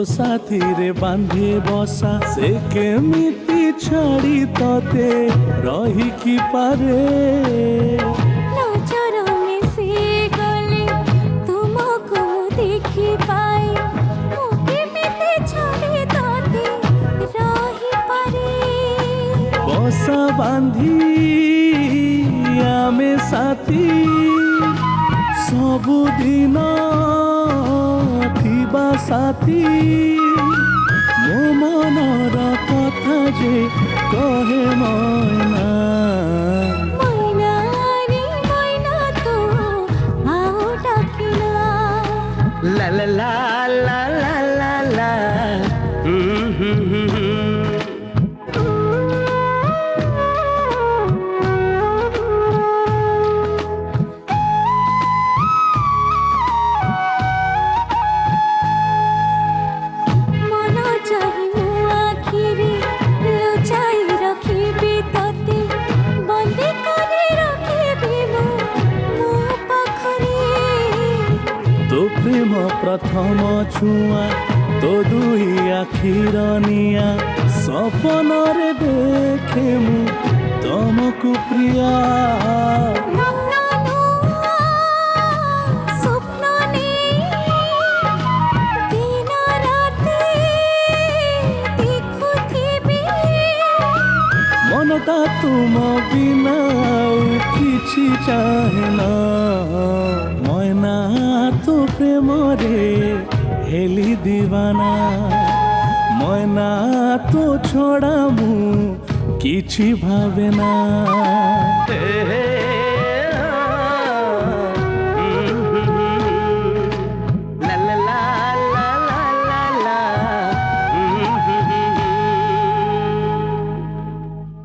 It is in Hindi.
ସାଥିରେ ବାନ୍ଧି ବସା ସେ କେମିତି ଛାଡ଼ି ତତେ ରହିକି ପାରେ नजर मिसी गले तुमको देखी पाए मु केमिते छाड़ी तोते रही पारे बसा बांधी आमे साथी सबुदिन थिबा साथी मो मनर कथा जे कहे मैना मैना रे मैना तू आओ डाकिला ला ला ला ला ला ला ला मन चाहि मु आखिरी लुचाई रखिबी तोते बंदी करे रखिबी मो पाखरे तो प्रेम प्रथम छुआ तो दुई आखिर निया सपन रे देखे मु तुमको प्रिया मनटा तुम बिना आउ किछि चाहेना मैना तो प्रेम रे हेली दीवाना मैना तो छोड़ा मु किछि भावेना हे हे